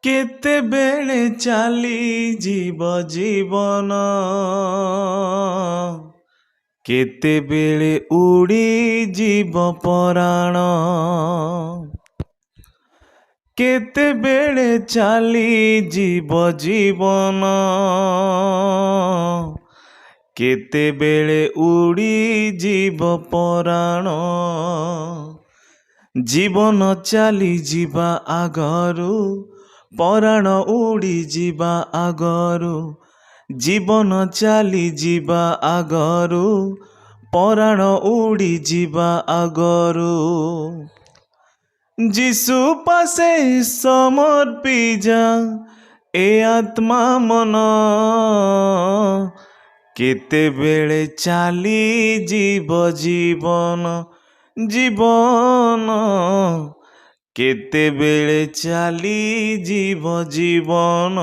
କେତେବେଳେ ଚାଲିଯିବ ଜୀବନ, କେତେବେଳେ ଉଡ଼ିଯିବ ପରାଣ। କେତେବେଳେ ଚାଲିଯିବ ଜୀବନ, କେତେବେଳେ ଉଡ଼ିଯିବ ପରାଣ। ଜୀବନ ଚାଲିଯିବା ଆଗରୁ, ପରାଣ ଉଡ଼ିଯିବା ଆଗରୁ। ଜୀବନ ଚାଲିଯିବା ଆଗରୁ, ପରାଣ ଉଡ଼ିଯିବା ଆଗରୁ। ଯିଶୁ ପାଶେ ସମର୍ପିଯା ଏ ଆତ୍ମା ମନ, କେତେବେଳେ ଚାଲିଯିବ ଜୀବନ, ଜୀବନ କେତେବେଳେ ଚାଲିଯିବ ଜୀବନ।